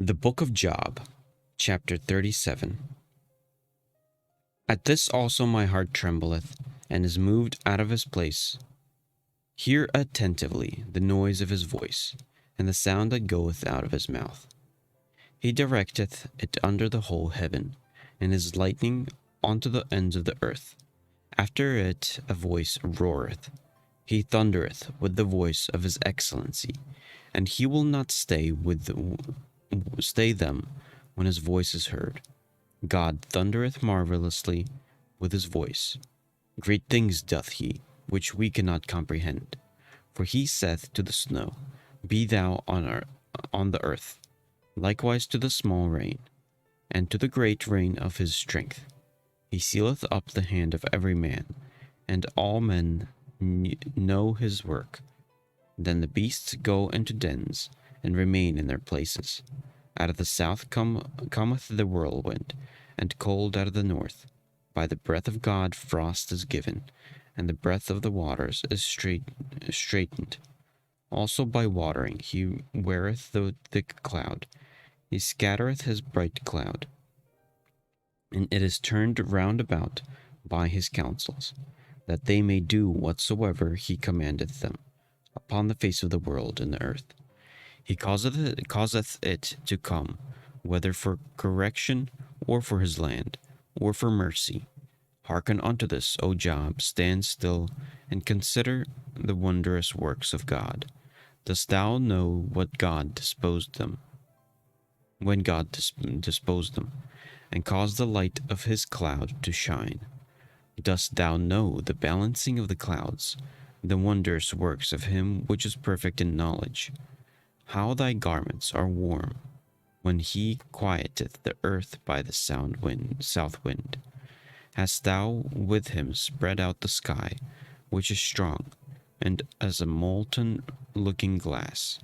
The Book of Job, chapter 37. At this also my heart trembleth, and is moved out of his place. Hear attentively the noise of his voice, and the sound that goeth out of his mouth. He directeth it under the whole heaven, and his lightning unto the ends of the earth. After it a voice roareth. He thundereth with the voice of his excellency, and he will not stay them when his voice is heard. God thundereth marvelously with his voice. Great things doth he, which we cannot comprehend. For he saith to the snow, Be thou on the earth, likewise to the small rain, and to the great rain of his strength. He sealeth up the hand of every man, and all men know his work. Then the beasts go into dens, and remain in their places. Out of the south cometh the whirlwind, and cold out of the north. By the breath of God frost is given, and the breath of the waters is straitened. Also by watering he weareth the thick cloud. He scattereth his bright cloud, and it is turned round about by his counsels, that they may do whatsoever he commandeth them, upon the face of the world and the earth. He causeth it to come, whether for correction, or for his land, or for mercy. Hearken unto this, O Job, stand still, and consider the wondrous works of God. Dost thou know what God disposed them? When God disposed them, and caused the light of his cloud to shine? Dost thou know the balancing of the clouds, the wondrous works of him which is perfect in knowledge? How thy garments are warm, when he quieteth the earth by the south wind. Hast thou with him spread out the sky, which is strong, and as a molten looking glass?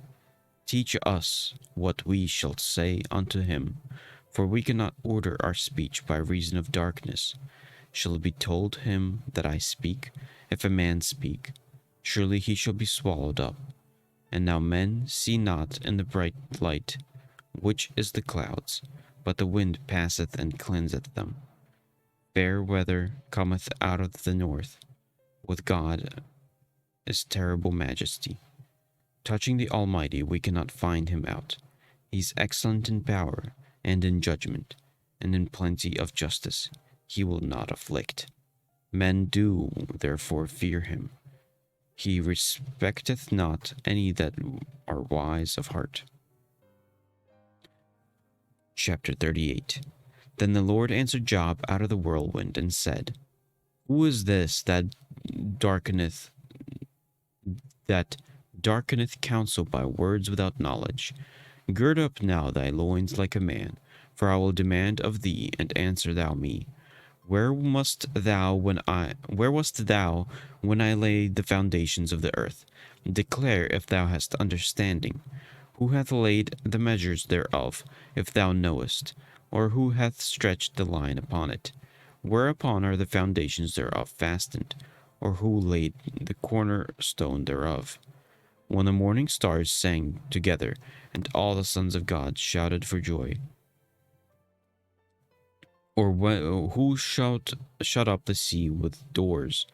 Teach us what we shall say unto him, for we cannot order our speech by reason of darkness. Shall it be told him that I speak? If a man speak, surely he shall be swallowed up. And now men see not in the bright light, which is the clouds, but the wind passeth and cleanseth them. Fair weather cometh out of the north. With God is terrible majesty. Touching the Almighty we cannot find him out. He is excellent in power, and in judgment, and in plenty of justice. He will not afflict. Men do therefore fear him. He respecteth not any that are wise of heart. Chapter 38. Then the Lord answered Job out of the whirlwind, and said, Who is this that darkeneth counsel by words without knowledge? Gird up now thy loins like a man, for I will demand of thee, and answer thou me. Where wast thou when I laid the foundations of the earth? Declare if thou hast understanding. Who hath laid the measures thereof, if thou knowest? Or who hath stretched the line upon it? Whereupon are the foundations thereof fastened? Or who laid the cornerstone thereof? When the morning stars sang together, and all the sons of God shouted for joy. Or who shut up the sea with doors,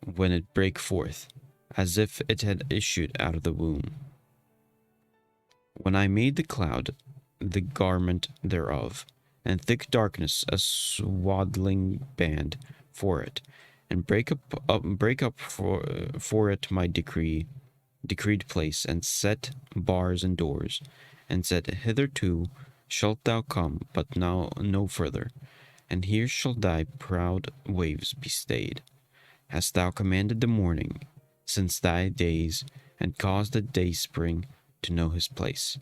when it brake forth, as if it had issued out of the womb? When I made the cloud the garment thereof, and thick darkness a swaddling band for it, and break up for it my decreed place, and set bars and doors, and said, Hitherto shalt thou come, but now no further, and here shall thy proud waves be stayed. Hast thou commanded the morning since thy days, and caused the dayspring to know his place,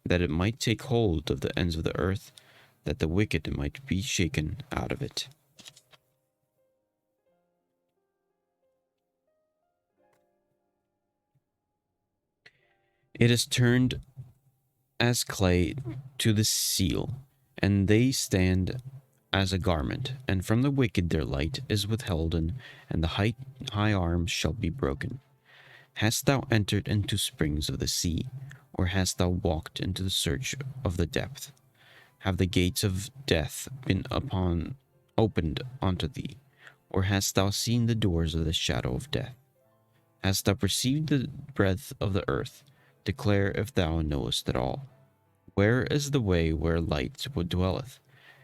that it might take hold of the ends of the earth, that the wicked might be shaken out of it? It is turned as clay to the seal, and they stand as a garment, and from the wicked their light is withholden, and the high arms shall be broken. Hast thou entered into springs of the sea, or hast thou walked into the search of the depth? Have the gates of death been opened unto thee, or hast thou seen the doors of the shadow of death? Hast thou perceived the breadth of the earth? Declare if thou knowest it all. Where is the way where light dwelleth?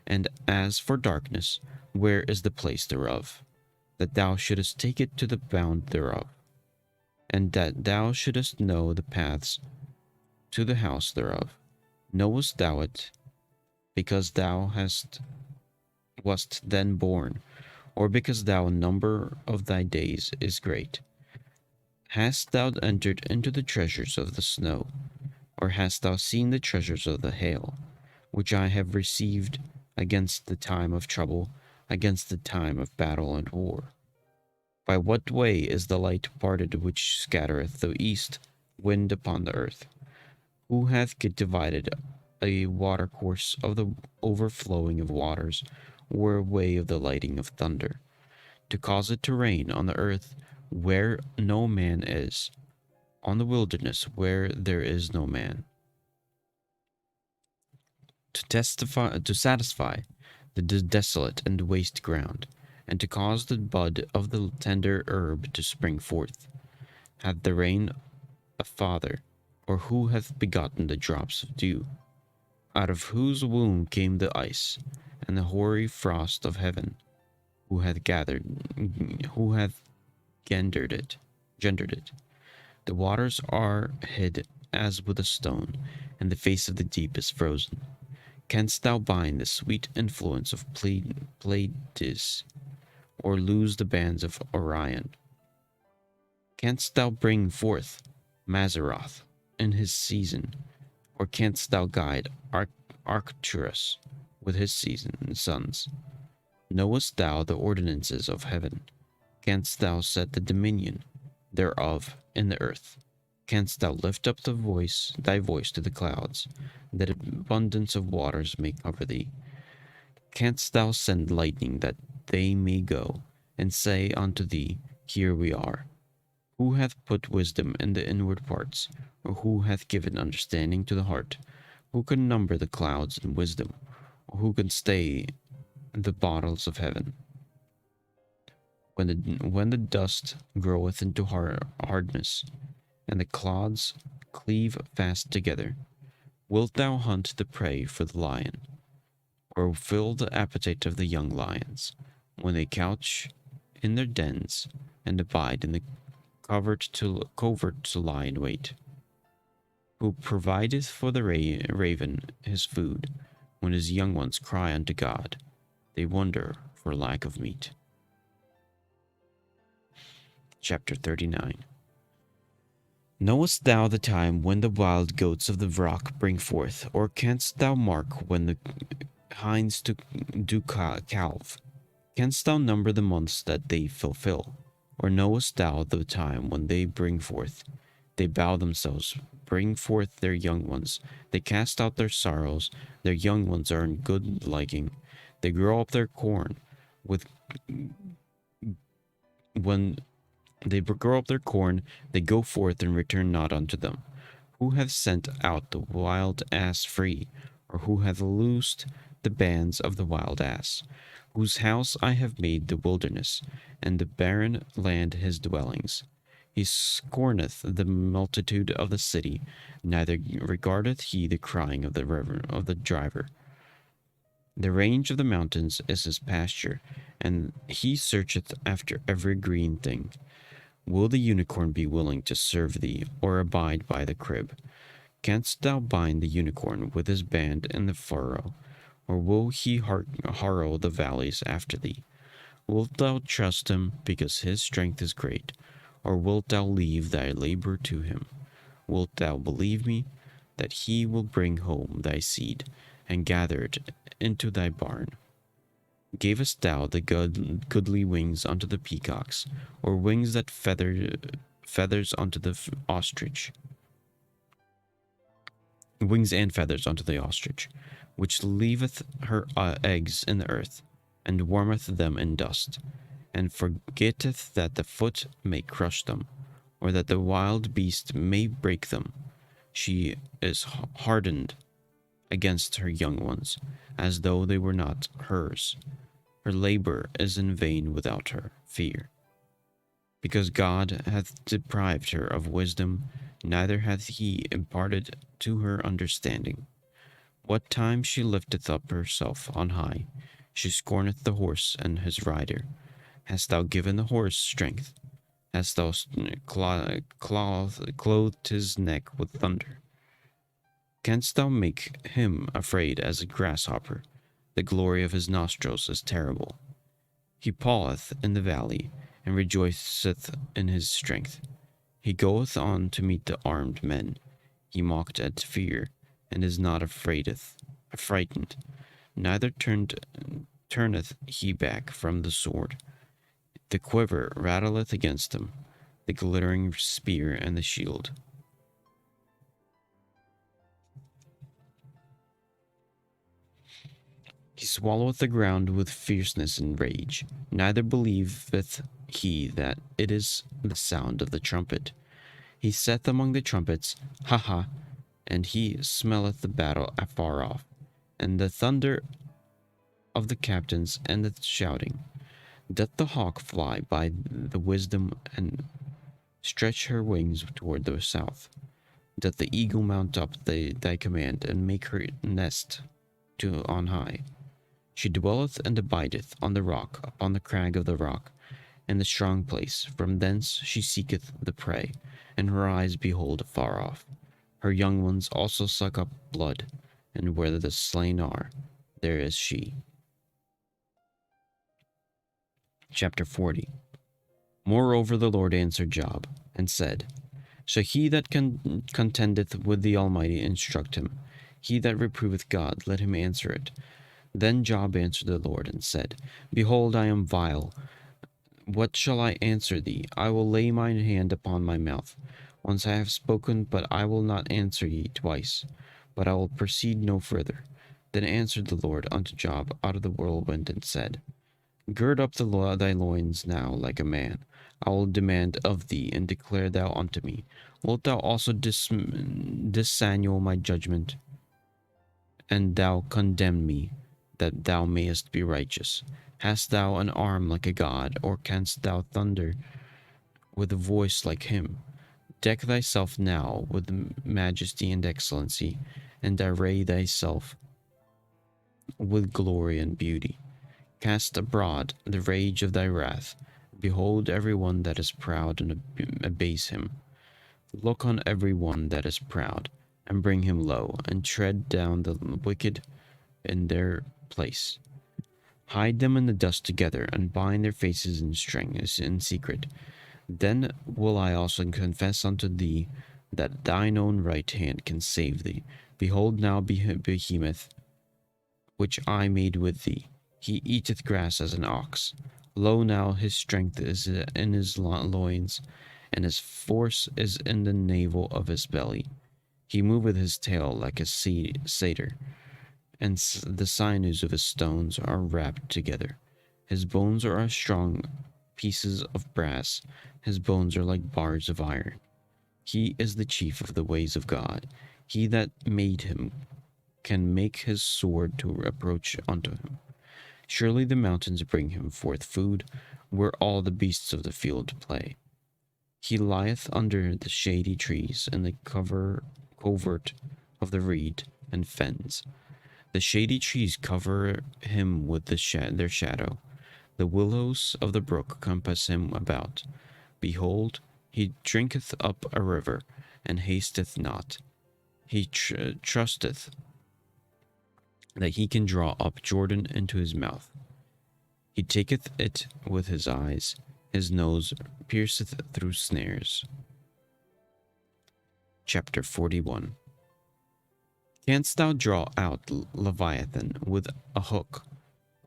And as for darkness, where is the place thereof? That thou shouldest take it to the bound thereof, and that thou shouldest know the paths to the house thereof. Knowest thou it, because thou wast then born, or because thou number of thy days is great? Hast thou entered into the treasures of the snow, or hast thou seen the treasures of the hail, which I have received against the time of trouble, against the time of battle and war? By what way is the light parted which scattereth the east wind upon the earth? Who hath divided a watercourse of the overflowing of waters, or a way of the lighting of thunder, to cause it to rain on the earth where no man is, on the wilderness where there is no man, to satisfy the desolate and waste ground, and to cause the bud of the tender herb to spring forth? Hath the rain a father, or who hath begotten the drops of dew? Out of whose womb came the ice, and the hoary frost of heaven? Who hath gendered it? The waters are hid as with a stone, and the face of the deep is frozen. Canst thou bind the sweet influence of Pleiades, or loose the bands of Orion? Canst thou bring forth Mazzaroth in his season, or canst thou guide Arcturus with his sons? Knowest thou the ordinances of heaven? Canst thou set the dominion thereof in the earth? Canst thou lift up thy voice to the clouds, that abundance of waters may cover thee? Canst thou send lightning that they may go, and say unto thee, Here we are? Who hath put wisdom in the inward parts, or who hath given understanding to the heart? Who can number the clouds in wisdom, or who can stay the bottles of heaven? When the dust groweth into hardness, and the clods cleave fast together, wilt thou hunt the prey for the lion, or fill the appetite of the young lions, when they couch in their dens, and abide in the covert to lie in wait? Who provideth for the raven his food, when his young ones cry unto God, they wonder for lack of meat. Chapter 39. Knowest thou the time when the wild goats of the rock bring forth, or canst thou mark when the hinds do calve? Canst thou number the months that they fulfill, or knowest thou the time when they bring forth? They bow themselves, bring forth their young ones. They cast out their sorrows. Their young ones are in good liking. They grow up their corn when they grow up their corn, they go forth and return not unto them. Who hath sent out the wild ass free, or who hath loosed the bands of the wild ass? Whose house I have made the wilderness, and the barren land his dwellings. He scorneth the multitude of the city, neither regardeth he the crying of the driver. The range of the mountains is his pasture, and he searcheth after every green thing. Will the unicorn be willing to serve thee, or abide by the crib? Canst thou bind the unicorn with his band in the furrow, or will he harrow the valleys after thee? Wilt thou trust him, because his strength is great, or wilt thou leave thy labor to him? Wilt thou believe me, that he will bring home thy seed, and gather it into thy barn? Gavest thou the goodly wings unto the peacocks, or wings that feathers unto the ostrich? Wings and feathers unto the ostrich, which leaveth her eggs in the earth, and warmeth them in dust, and forgetteth that the foot may crush them, or that the wild beast may break them. She is hardened against her young ones, as though they were not hers. Her labor is in vain without her fear. Because God hath deprived her of wisdom, neither hath he imparted to her understanding. What time she lifteth up herself on high, she scorneth the horse and his rider. Hast thou given the horse strength? Hast thou clothed his neck with thunder? Canst thou make him afraid as a grasshopper? The glory of his nostrils is terrible. He paweth in the valley, and rejoiceth in his strength. He goeth on to meet the armed men. He mocked at fear, and is not affrighted. Neither turneth he back from the sword. The quiver rattleth against him, the glittering spear and the shield. He swalloweth the ground with fierceness and rage, neither believeth he that it is the sound of the trumpet. He saith among the trumpets, Ha ha, and he smelleth the battle afar off, and the thunder of the captains endeth shouting. Doth the hawk fly by the wisdom and stretch her wings toward the south? Doth the eagle mount up thy command and make her nest on high? She dwelleth and abideth on the rock, upon the crag of the rock, in the strong place. From thence she seeketh the prey, and her eyes behold afar off. Her young ones also suck up blood, and where the slain are, there is she. Chapter 40. Moreover the Lord answered Job, and said, Shall he that contendeth with the Almighty instruct him? He that reproveth God, let him answer it. Then Job answered the Lord, and said, Behold, I am vile. What shall I answer thee? I will lay mine hand upon my mouth. Once I have spoken, but I will not answer ye twice, but I will proceed no further. Then answered the Lord unto Job out of the whirlwind, and said, Gird up thy loins now like a man. I will demand of thee, and declare thou unto me. Wilt thou also disannul my judgment? And thou condemn me, that thou mayest be righteous. Hast thou an arm like a god, or canst thou thunder with a voice like him? Deck thyself now with majesty and excellency, and array thyself with glory and beauty. Cast abroad the rage of thy wrath. Behold every one that is proud, and abase him. Look on every one that is proud, and bring him low, and tread down the wicked in their place. Hide them in the dust together, and bind their faces in secret. Then will I also confess unto thee that thine own right hand can save thee. Behold now Behemoth, which I made with thee. He eateth grass as an ox. Lo now his strength is in his loins, and his force is in the navel of his belly. He moveth his tail like a satyr, and the sinews of his stones are wrapped together. His bones are as strong pieces of brass, his bones are like bars of iron. He is the chief of the ways of God. He that made him can make his sword to approach unto him. Surely the mountains bring him forth food, where all the beasts of the field play. He lieth under the shady trees in the covert of the reed and fens. The shady trees cover him with their shadow. The willows of the brook compass him about. Behold, he drinketh up a river, and hasteth not. He trusteth that he can draw up Jordan into his mouth. He taketh it with his eyes. His nose pierceth through snares. Chapter 41. Canst thou draw out Leviathan with a hook,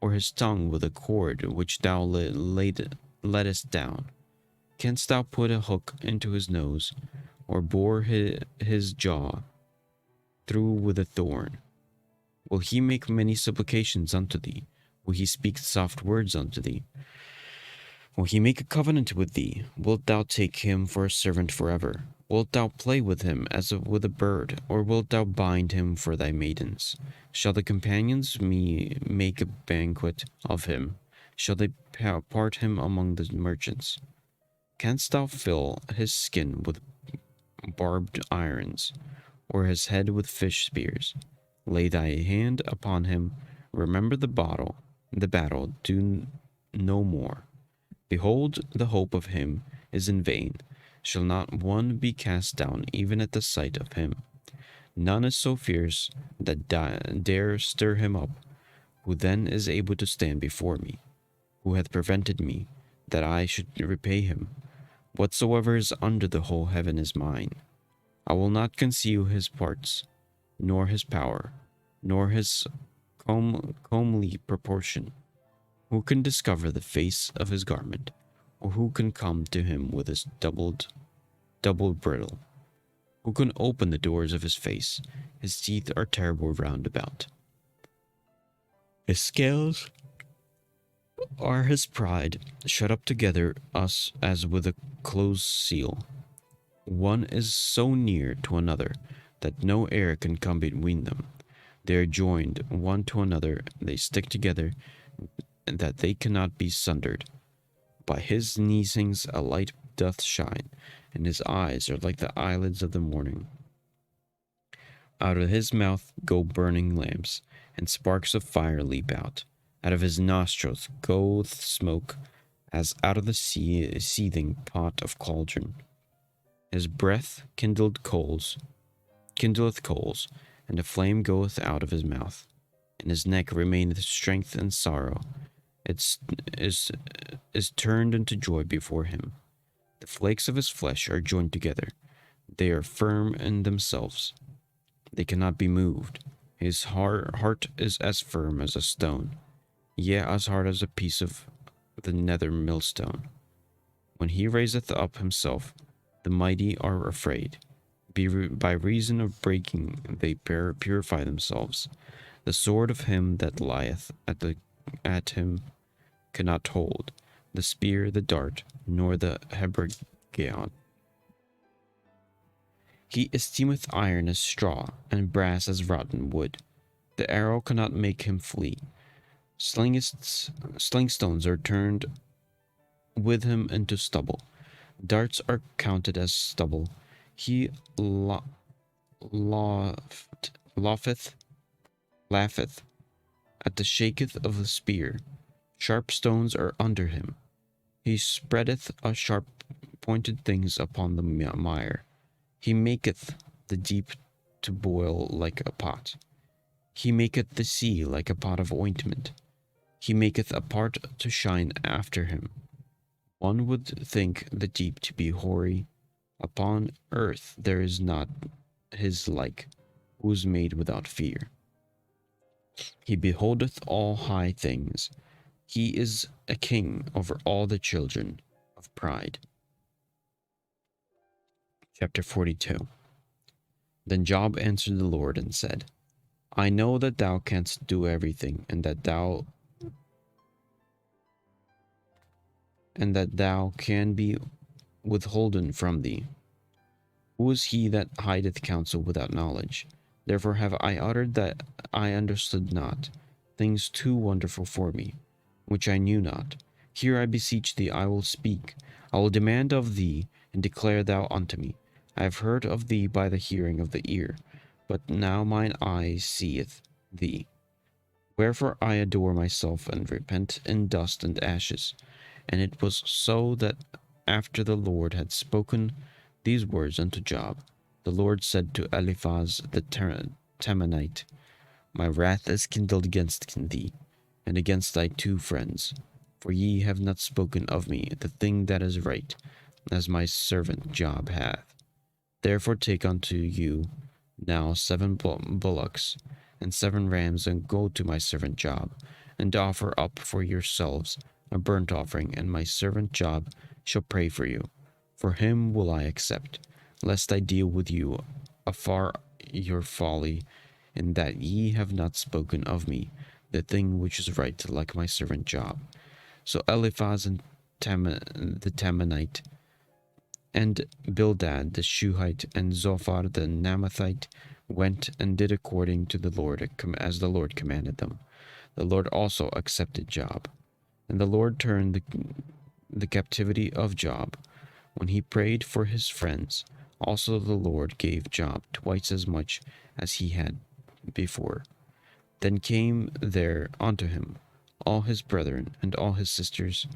or his tongue with a cord which thou lettest down? Canst thou put a hook into his nose, or bore his jaw through with a thorn? Will he make many supplications unto thee? Will he speak soft words unto thee? Will he make a covenant with thee? Wilt thou take him for a servant forever? Wilt thou play with him as with a bird, or wilt thou bind him for thy maidens? Shall the companions me make a banquet of him? Shall they part him among the merchants? Canst thou fill his skin with barbed irons, or his head with fish spears? Lay thy hand upon him, remember the battle, do no more. Behold, the hope of him is in vain. Shall not one be cast down even at the sight of him? None is so fierce that dare stir him up. Who then is able to stand before me? Who hath prevented me, that I should repay him? Whatsoever is under the whole heaven is mine. I will not conceal his parts, nor his power, nor his comely proportion. Who can discover the face of his garment, or who can come to him with his double bridle? Who can open the doors of his face? His teeth are terrible round about. His scales are his pride, shut up together us as with a close seal. One is so near to another that no air can come between them. They are joined one to another, they stick together, and that they cannot be sundered. By his sneezings a light doth shine, and his eyes are like the eyelids of the morning. Out of his mouth go burning lamps, and sparks of fire leap out. Out of his nostrils goeth smoke, as out of the seething pot of cauldron. His breath kindleth coals, and a flame goeth out of his mouth. In his neck remaineth strength and sorrow. It is turned into joy before him. The flakes of his flesh are joined together. They are firm in themselves. They cannot be moved. His heart is as firm as a stone, yea, as hard as a piece of the nether millstone. When he raiseth up himself, the mighty are afraid. By reason of breaking they purify themselves. The sword of him that lieth at him cannot hold, the spear, the dart, nor the habergeon. He esteemeth iron as straw, and brass as rotten wood. The arrow cannot make him flee. Slingstones are turned with him into stubble. Darts are counted as stubble. He laugheth at the shaketh of the spear. Sharp stones are under him. He spreadeth a sharp pointed things upon the mire. He maketh the deep to boil like a pot. He maketh the sea like a pot of ointment. He maketh a part to shine after him. One would think the deep to be hoary. Upon earth there is not his like, who is made without fear. He beholdeth all high things. He is a king over all the children of pride. Chapter 42. Then Job answered the Lord and said, I know that thou canst do everything, and that thou can be withholden from thee. Who is he that hideth counsel without knowledge? Therefore have I uttered that I understood not, things too wonderful for me, which I knew not. Here I beseech thee, I will speak. I will demand of thee, and declare thou unto me. I have heard of thee by the hearing of the ear, but now mine eye seeth thee. Wherefore I adore myself, and repent in dust and ashes. And it was so that after the Lord had spoken these words unto Job, the Lord said to Eliphaz the Temanite, My wrath is kindled against thee, and against thy two friends, for ye have not spoken of me the thing that is right, as my servant Job hath. Therefore take unto you now 7 bullocks and 7 rams, and go to my servant Job, and offer up for yourselves a burnt offering, and my servant Job shall pray for you. For him will I accept, lest I deal with you afar your folly, in that ye have not spoken of me the thing which is right, like my servant Job. So Eliphaz and the Temanite And Bildad the Shuhite and Zophar the Naamathite went and did according to the Lord, as the Lord commanded them. The Lord also accepted Job. And the Lord turned the captivity of Job when he prayed for his friends. Also the Lord gave Job twice as much as he had before. Then came there unto him all his brethren and all his sisters,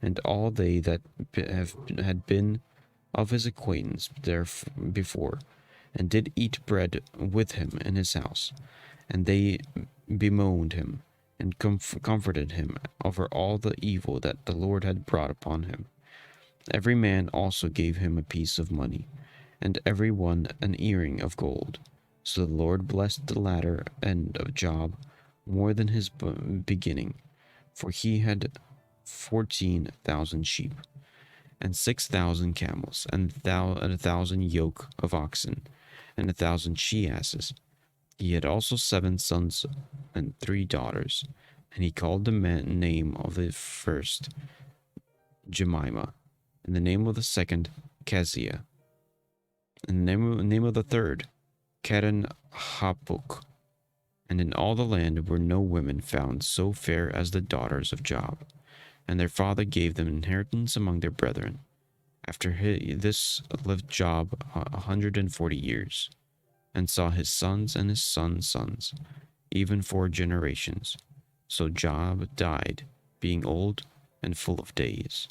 and all they that had been of his acquaintance there before, and did eat bread with him in his house. And they bemoaned him, and comforted him over all the evil that the Lord had brought upon him. Every man also gave him a piece of money, and every one an earring of gold. So the Lord blessed the latter end of Job more than his beginning, for he had 14,000 sheep, and 6,000 camels, and 1,000 yoke of oxen, and 1,000 she-asses. He had also 7 sons and 3 daughters, and he called the name of the first Jemimah, and the name of the second Keziah, and the name of the third Keren Hapuk. And in all the land were no women found so fair as the daughters of Job, and their father gave them inheritance among their brethren. After this lived Job 140 years, and saw his sons and his sons' sons, even 4 generations. So Job died, being old and full of days.